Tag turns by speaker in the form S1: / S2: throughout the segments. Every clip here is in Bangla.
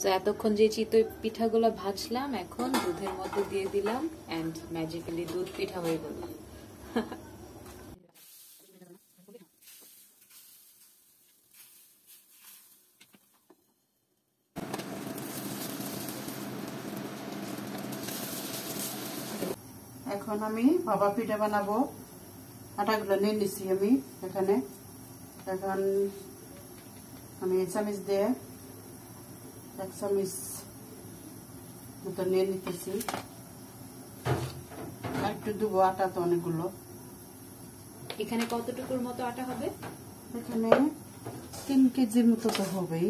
S1: তো এতক্ষণ যে চিতই পিঠাগুলো ভাজলাম এখন দুধের মধ্যে দিয়ে দিলাম এন্ড ম্যাজিক্যালি দুধ পিঠা হয়ে গেল।
S2: এখন আমি ভাপা পিঠা বানাবো। আটাগুলো নিয়ে নিচ্ছি আমি এখানে। এখন আমি চামচ দিয়ে 1 চামচ মতো নিয়ে নিতেছি। আর একটু দেবো, আটা তো অনেকগুলো।
S1: এখানে কতটুকুর মতো আটা হবে?
S2: এখানে 3 কেজির মতো তো হবেই।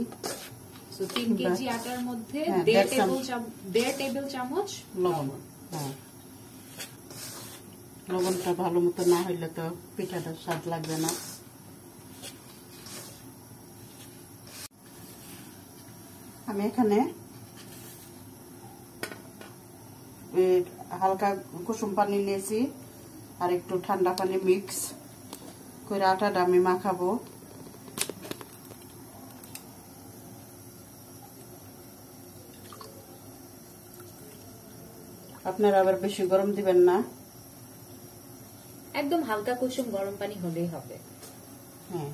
S1: 3 কেজি আটার মধ্যে 1.5 টেবিল চামচ লবণ।
S2: হ্যাঁ, লবণটা ভালো মতো না হইলে তো পিঠাটা স্বাদ লাগবে না। আমি এখানে হালকা কুসুম পানি নিয়েছি আর একটু ঠান্ডা পানি মিক্স করে আটাটা আমি মাখাবো। আপনারা আবার বেশি গরম দিবেন না,
S1: একদম হালকা কুসুম গরম পানি হলেই হবে।
S2: হ্যাঁ,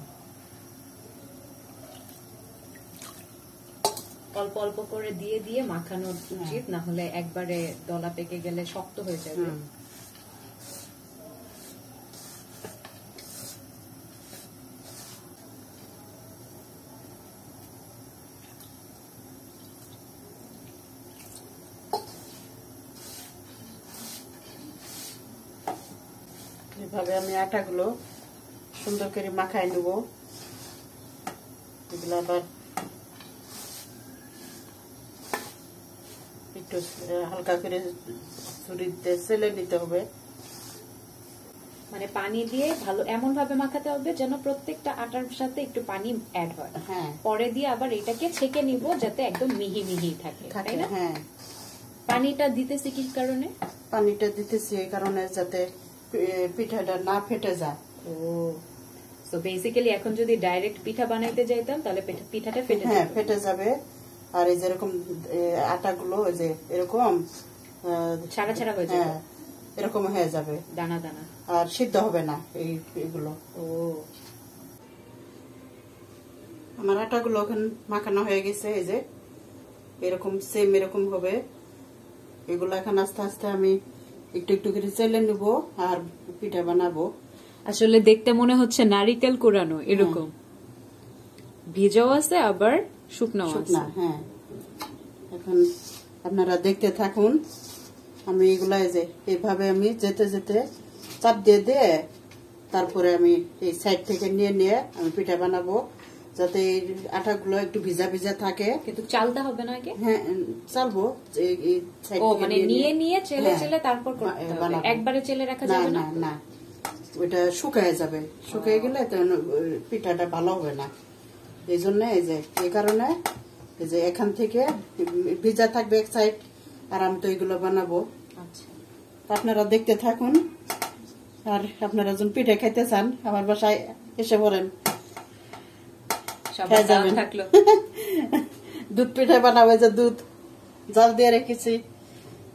S1: অল্প অল্প করে দিয়ে দিয়ে মাখানো উচিত, না হলে একবারে দলা পেকে গেলে শক্ত হয়ে যাবে।
S2: এভাবে আমি আটাগুলো সুন্দর করে মাখাই নেব। এগুলো আবার একটু হালকা করে ছুরিতে সেলে নিতে হবে।
S1: মানে পানি দিয়ে ভালো এমন ভাবে মাখাতে হবে যেন প্রত্যেকটা আটার সাথে একটু পানি অ্যাড হয়।
S2: হ্যাঁ,
S1: পরে দিয়ে আবার এটাকে ছেঁকে নিব যাতে একদম মিহি মিহি থাকে, তাই না?
S2: হ্যাঁ।
S1: পানিটা দিতেছি কি কারণে?
S2: পানিটা দিতেছি এই কারণে যাতে পিঠাটা না ফেটে যায়।
S1: ও, সো বেসিক্যালি এখন যদি ডাইরেক্ট পিঠা বানাইতে যাইতাম তাহলে পিঠাটা ফেটে যাবে।
S2: হ্যাঁ, ফেটে যাবে। আর এই যেরকম আটাগুলো ওই যে এরকম
S1: ছাড়া ছাড়া হয়ে যাবে,
S2: এরকম হয়ে যাবে,
S1: দানা দানা,
S2: আর সিদ্ধ হবে না এইগুলো।
S1: ও,
S2: আমার আটাগুলো এখন মাখানো হয়ে গেছে। এই যে এরকম সেম এরকম হবে। এগুলো এখন আস্তে আস্তে আমি একটু একটু করে চেলে নেব আর পিঠা বানাবো।
S1: আসলে দেখতে মনে হচ্ছে নারিকেল কোরানো এরকম, ভিজাও আছে আবার শুকনো আছে।
S2: হ্যাঁ, এখন আপনারা দেখতে থাকুন। আমি এগুলা যে এইভাবে আমি যেতে যেতে চাপ দিয়ে দিয়ে তারপরে আমি এই সাইড থেকে নিয়ে নিয়ে আমি পিঠা বানাবো, যাতে এই আটাগুলো একটু ভিজা ভিজা থাকে।
S1: কিন্তু চালতে হবে না আগে?
S2: হ্যাঁ, চালবো।
S1: ও, মানে নিয়ে নিয়ে চেলে চেলে তারপর বানাবো, একবারে চেলে রাখা যাবে না?
S2: না, ওইটা শুকায় যাবে। শুকিয়ে গেলে পিঠাটা ভালো হবে না। এই জন্য এই কারণে এই যে এখান থেকে ভিজা থাকবে এক সাইড, আর আমি তো এগুলো বানাবো।
S1: আচ্ছা,
S2: আপনারা দেখতে থাকুন। আর আপনারা যখন পিঠা খাইতে চান আমার বাসায় এসে পড়েন,
S1: থাকলো।
S2: দুধ পিঠা বানাবো, যে দুধ জাল দিয়ে রেখেছি,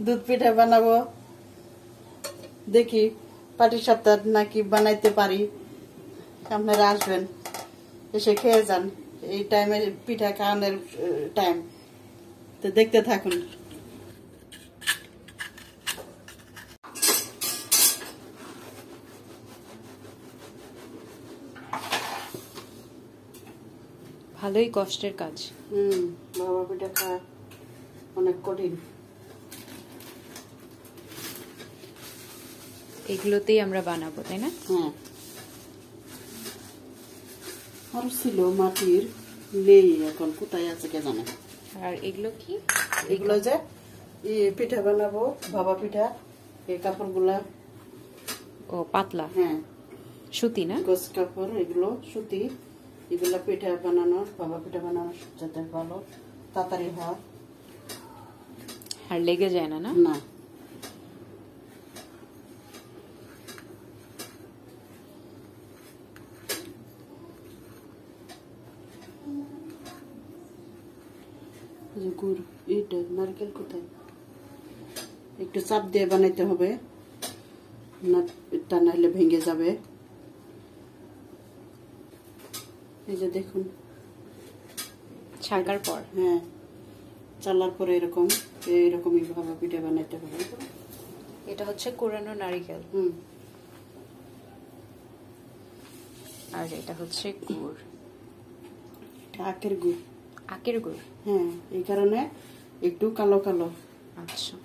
S2: দুধ পিঠা বানাবো। দেখি পাটির সপ্তাহ নাকি বানাইতে পারি। আপনারা আসবেন, এসে খেয়ে যান। এই টাইমে পিঠা খাওয়ানোর টাইম, তো দেখতে থাকুন।
S1: ভালোই কষ্টের কাজ।
S2: বাবা পিঠা খাওয়া অনেক কঠিন।
S1: এগুলোতেই আমরা বানাবো, তাই না?
S2: হ্যাঁ, আর ছিল মাটির, নেই এখন, কোথায় আছে কে জানে।
S1: আর এগুলো কি?
S2: এগুলো যে পিঠা বানাবো, ভাপা পিঠা। এই কাপড়গুলা
S1: ও পাতলা,
S2: হ্যাঁ,
S1: সুতি না?
S2: গোস কাপড়, এগুলো সুতি। এগুলা পিঠা বানানোর, ভাপা পিঠা বানানোর যাতে ভালো তাড়াতাড়ি হয়,
S1: আর লেগে যায় না?
S2: না। যে গুড় এটা নারকেল কোথায় একটু চাপ দিয়ে বানাইতে হবে না, তা নাহলে ভেঙে যাবে। এই যে দেখুন
S1: ছাকার পর,
S2: হ্যাঁ চালার পরে এরকমই ভাবে পিঠা বানাইতে হবে।
S1: এটা হচ্ছে কোরানো নারিকেল, আর এটা হচ্ছে গুড়,
S2: এটা আখের গুড়।
S1: আখের গুড়,
S2: হ্যাঁ এই কারণে একটু কালো কালো।
S1: আচ্ছা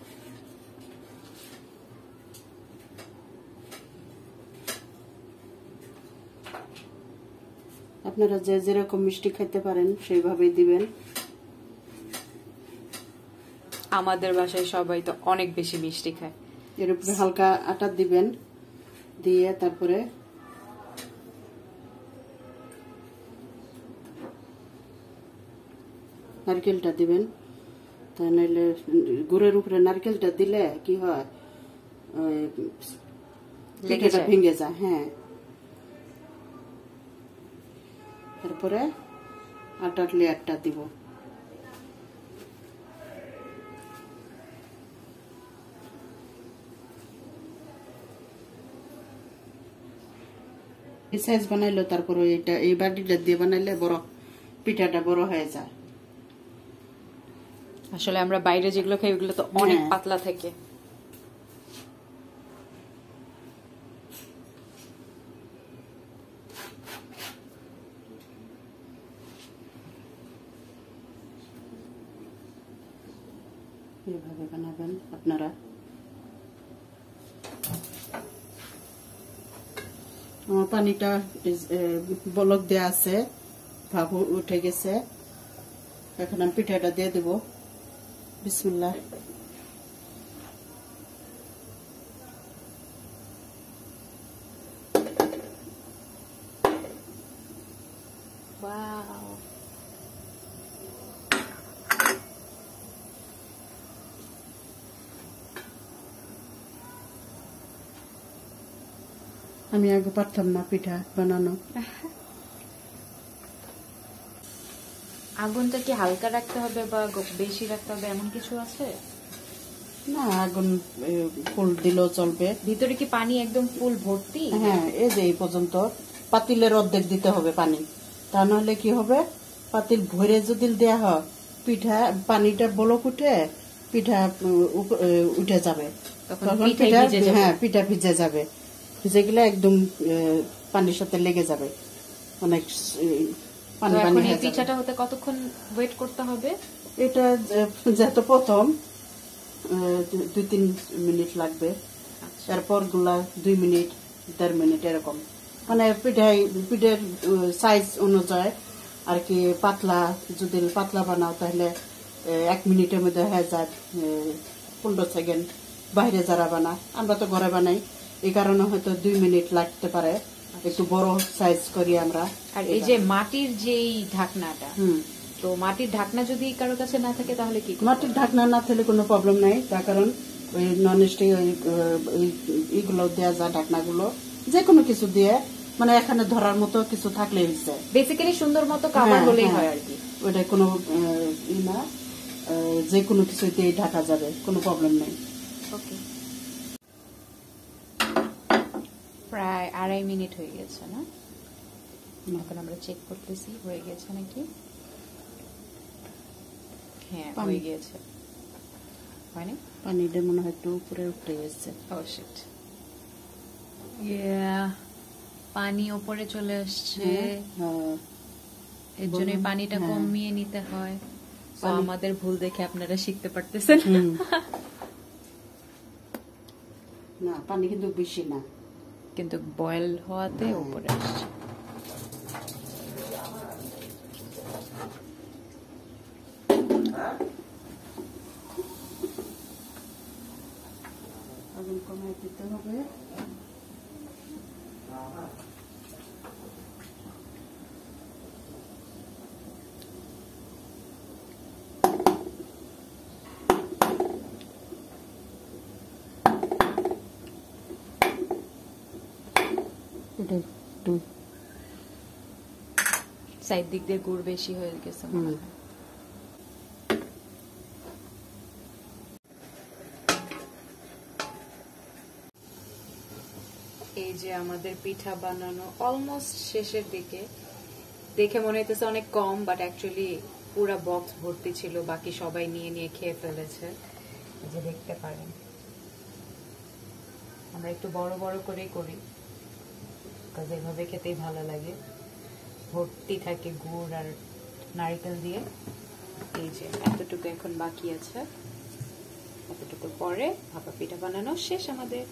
S2: আপনারা যে যেরকম মিষ্টি খেতে পারেন সেইভাবেই দিবেন।
S1: আমাদের বাসায় সবাই তো অনেক বেশি মিষ্টি খায়।
S2: এর উপরে হালকা আটা দিবেন, দিয়ে তারপরে নারকেলটা দিবেন। তা নাহলে গুড়ের উপরে নারকেলটা দিলে কি হয়, পিঠাটা ভেঙে যায়। হ্যাঁ তারপরে আটার লেয়ারটা দিব। এই সাইজ বানাইলো, তারপরে এটা এই বাটিটা দিয়ে বানাইলে বড় পিঠাটা বড় হয়ে যায়।
S1: আসলে আমরা বাইরে যেগুলো খাই ওগুলো তো অনেক পাতলা থাকে।
S2: এভাবে বানাবেন আপনারা। আমার পানিটা বলক দেয়া আছে, ভাপ উঠে গেছে। এখন আমি পিঠাটা দিয়ে দেব। বিসমিল্লাহ।
S1: ওয়াও,
S2: আমি আগে পারতাম না পিঠা বানানো।
S1: আগুনটা কি হালকা রাখতে হবে বা বেশি রাখতে হবে এমন কিছু আছে?
S2: না, আগুন ফুল দিলেও চলবে।
S1: ভিতরে কি পানি একদম ফুল ভর্তি?
S2: হ্যাঁ এই যে এই পর্যন্ত পাতিলের অর্ধেক দিতে হবে পানি, তা নাহলে কি হবে, পাতিল ভরে যদি দেয়া হয় পিঠা পানিটা বলক উঠে পিঠা উঠে যাবে, তখন পিঠা হ্যাঁ পিঠা ভিজে যাবে। ভিজে গেলে একদম পানির সাথে লেগে যাবে, অনেক পানি পানি হয়ে যাবে।
S1: পিঠাটা হতে কতক্ষণ ওয়েট করতে হবে?
S2: এটা যেহেতু প্রথম 2-3 মিনিট লাগবে, তারপর গুলা 2 মিনিট 1.5 মিনিট এরকম, মানে পিঠের সাইজ অনুযায়ী আর কি। পাতলা যদি পাতলা বানাও তাহলে 1 মিনিটের মধ্যে হয়ে যায়, 15 সেকেন্ড। বাইরে যারা বানায়, আমরা তো ঘরে বানাই, এই কারণে হয়তো 2 মিনিট লাগতে পারে। একটু বড় সাইজ করি আমরা।
S1: আর এই যে মাটির যেই ঢাকনাটা, তো মাটির ঢাকনা যদি কারো কাছে না থাকে তাহলে কি?
S2: মাটির ঢাকনা না থাকলে কোনো প্রবলেম নাই, তার কারণ ওই নন স্টিক এইগুলো দেওয়া যায়, ঢাকনাগুলো যে কোনো কিছু দিয়ে, মানে এখানে ধরার মতো কিছু থাকলে হয়েছে।
S1: বেসিক্যালি সুন্দর মতো কভার হলেই হয় আর কি।
S2: ওটা কোনো না, যে কোনো কিছু দিয়ে ঢাকা যাবে, কোনো প্রবলেম নেই।
S1: ওকে, প্রায় 2.5 মিনিট হয়ে গেছে না? এখন আমরা চেক করতেছি হয়ে গেছে নাকি। হ্যাঁ হয়ে গিয়েছে। হয়নি?
S2: পানিটা মনে হয় একটু উপরে উঠে গেছে।
S1: ও শিট, পানি উপরে চলে আসছে, এর জন্য পানিটা কমিয়ে নিতে হয়। তো আমাদের ভুল দেখে আপনারা শিখতে পারতেছেন
S2: না, পানি কিন্তু বেশি না,
S1: কিন্তু বয়েল হওয়াতে উপরে আসছে।
S2: আগুন কমাই দিতে হবে।
S1: সাইড দিক দিয়ে গুড় বেশি হয়ে গেছে। এই যে আমাদের পিঠা বানানো অলমোস্ট শেষের দিকে। দেখে মনে হইতেছে অনেক কম, বাট অ্যাকচুয়ালি পুরা বক্স ভর্তি ছিল, বাকি সবাই নিয়ে নিয়ে খেয়ে ফেলেছে। এই যে দেখতে পারেন, আমরা একটু বড় বড় করেই করি, কারণ এভাবে খেতেই ভালো লাগে। ভর্তি থাকে গুড় আর নারকেল দিয়ে। এই যে এতটুকু এখন বাকি আছে, এতটুকু পরে ভাপা পিঠা বানানো শেষ আমাদের।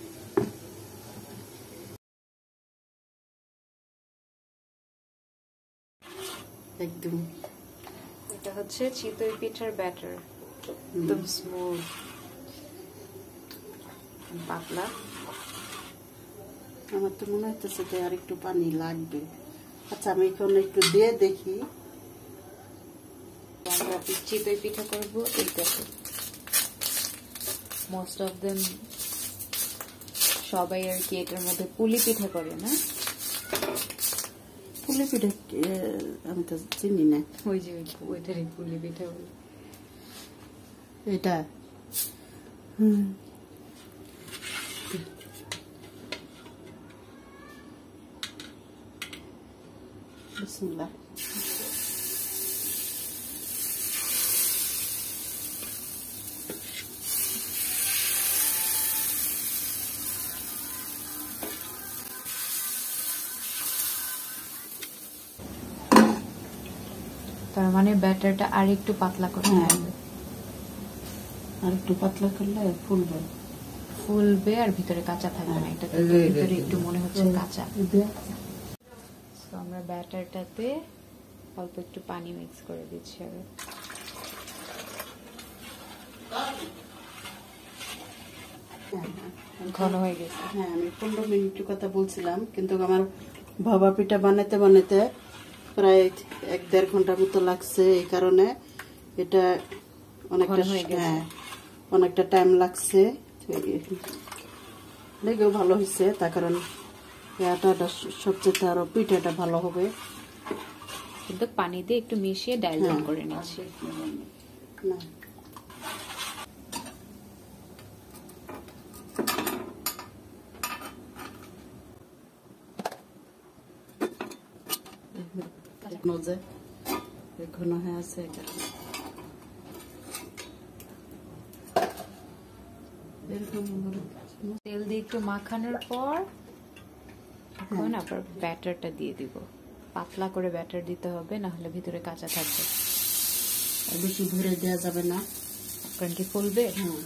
S2: একদম
S1: এটা হচ্ছে চিতই পিঠার ব্যাটার, একদম স্মুথ পাতলা।
S2: আমার তো মনে হইতেছে যে আর একটু পানি লাগবে। আচ্ছা, আমি এখন একটু দিয়ে দেখি।
S1: আমরা চিতই পিঠা করবো এইটাতে। মোস্ট অফ দেম সবাই আর কি এটার মধ্যে পুলি পিঠা করে না?
S2: পুলি পিঠা আমি তো চিনি না।
S1: ওই যে ওইটারই পুলি পিঠা বলে।
S2: এটা বিসমিল্লাহ।
S1: তার মানে ব্যাটারটা আর একটু পাতলা করতে হবে।
S2: আর একটু পাতলা করলে ফুলবে।
S1: ফুলবে আর ভিতরে কাঁচা থাকবে না। এটা ভিতরে একটু মনে হচ্ছে কাঁচা। তো আমরা ব্যাটারটাতে অল্প একটু পানি মিক্স করে দিচ্ছি আগে। ঘন হয়ে গেছে।
S2: হ্যাঁ, আমি 15 মিনিটের কথা বলছিলাম, কিন্তু আমার ভাপা পিঠা বানাতে বানাতে প্রায় 1-1.5 ঘন্টার মতো লাগছে। এই কারণে এটা অনেকটা, হ্যাঁ, অনেকটা টাইম লাগছে। লেগেও ভালো হয়েছে, তার কারণ আটাটা সবচেয়ে আরো পিঠাটা ভালো হবে।
S1: কিন্তু পানি দিয়ে একটু মিশিয়ে ডাইলুট করে নিচ্ছি।
S2: না, ঘন হয়ে আছে।
S1: তেল দিয়ে একটু মাখানোর পর এখন আবার ব্যাটারটা দিয়ে দিব। পাতলা করে ব্যাটার দিতে হবে, না হলে ভিতরে কাঁচা থাকবে।
S2: বেশি ভরে দেওয়া যাবে না,
S1: কারণ কি ফুলবে।
S2: হ্যাঁ,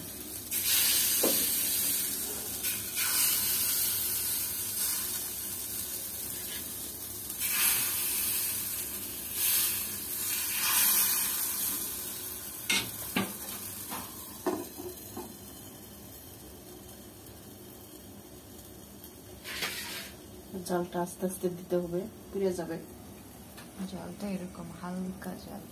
S2: জালটা আস্তে আস্তে দিতে হবে, পুড়ে যাবে।
S1: জলটা এরকম হালকা জল।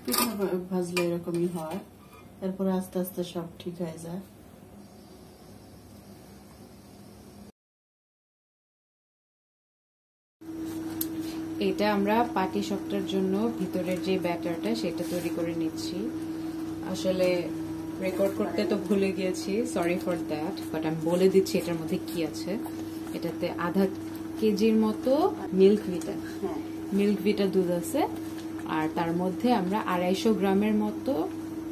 S2: পিঠা ভাজলে এরকমই হয়, তারপরে আস্তে আস্তে সব ঠিক হয়ে যায়।
S1: এটা আমরা পাটি সাপটার জন্য ভিতরের যে ব্যাটারটা সেটা তৈরি করে নিচ্ছি। আসলে রেকর্ড করতে তো ভুলে গিয়েছি, সরি ফর দ্যাট, বাট আমি বলে দিচ্ছি এটার মধ্যে কি আছে। এটাতে আধা কেজির মতো মিল্ক ভিটা দুধ আছে, আর তার মধ্যে আমরা 250 গ্রামের মতো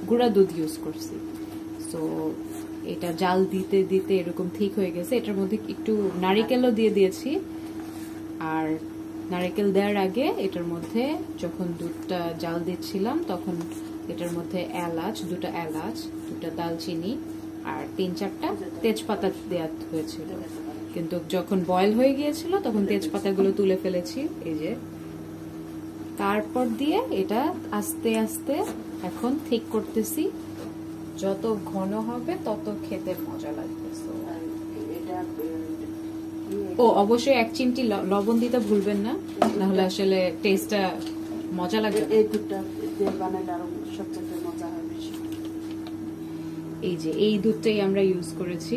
S1: গুঁড়া দুধ ইউজ করছি। সো এটা জাল দিতে দিতে এরকম ঠিক হয়ে গেছে। এটার মধ্যে একটু নারিকেলও দিয়ে দিয়েছি, আর নারিকেল দেওয়ার আগে এটার মধ্যে যখন দুধটা জাল দিচ্ছিলাম তখন এটার মধ্যে দুটা এলাচ, দুটা দালচিনি আর 3-4টা তেজপাতা দেওয়া হয়েছিল, কিন্তু যখন বয়েল হয়ে গিয়েছিল তখন তেজপাতাগুলো তুলে ফেলেছি। এই যে তারপর দিয়ে এটা আস্তে আস্তে এখন ঠিক করতেছি। যত ঘন হবে তত খেতে মজা লাগবে।
S2: এটা
S1: ও অবশ্যই 1 চিমটি লবণ দিতে ভুলবেন না, নাহলে আসলে টেস্টটা মজা লাগবে।
S2: এই দুধটা দিয়ে বানাইলে আরো সবচেয়ে মজা হয় বেশি।
S1: এই যে এই দুধটাই আমরা ইউজ করেছি।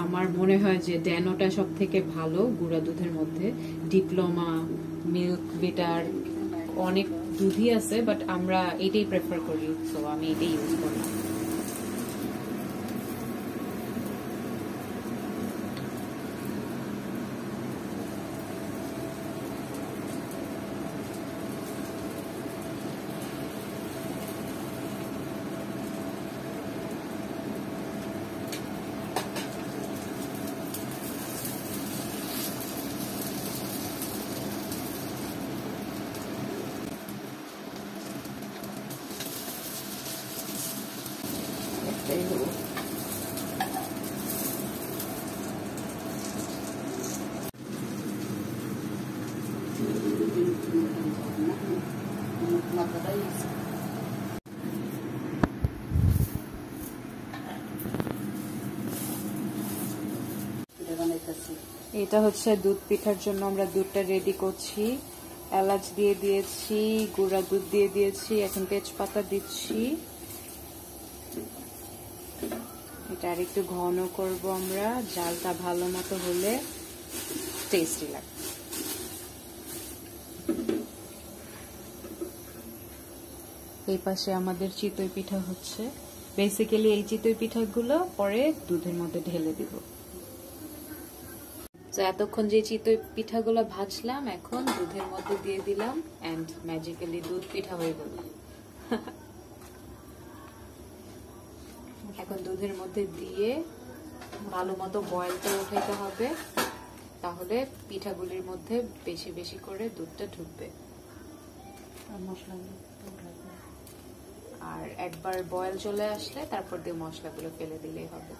S1: আমার মনে হয় যে ড্যানোটা সব থেকে ভালো গুঁড়া দুধের মধ্যে। ডিপ্লোমা, মিল্ক বিটার, অনেক দুধই আছে, বাট আমরা এটাই প্রেফার করি, তো আমি এটাই ইউজ করি।
S2: এই হলো মাথাটাই আছে। এটা বানাইতেছি।
S1: এটা হচ্ছে দুধ পিঠার জন্য আমরা দুধটা রেডি করছি। এলাচ দিয়ে দিয়েছি, গুঁড়া দুধ দিয়ে দিয়েছি, এখন তেজপাতা দিচ্ছি। এটা আর একটু ঘন করব আমরা, জালটা ভালো মতো হলে টেস্টি লাগবে। এই পাশে আমাদের চিতই পিঠা হচ্ছে। বেসিক্যালি এই চিতই পিঠাগুলো পরে দুধের মধ্যে ঢেলে দিব। তো এতক্ষণ যে চিতই পিঠাগুলো ভাজলাম এখন দুধের মধ্যে দিয়ে দিলাম, এন্ড ম্যাজিক্যালি দুধ পিঠা হয়ে গেল। এখন দুধের মধ্যে দিয়ে ভালো মতো বয়েল করে উঠাইতে হবে, তাহলে পিঠাগুলির মধ্যে বেশি বেশি করে দুধটা ঢুকবে। আর একবার বয়েল চলে আসলে তারপর দিয়ে মশলাগুলো ফেলে দিলেই হবে।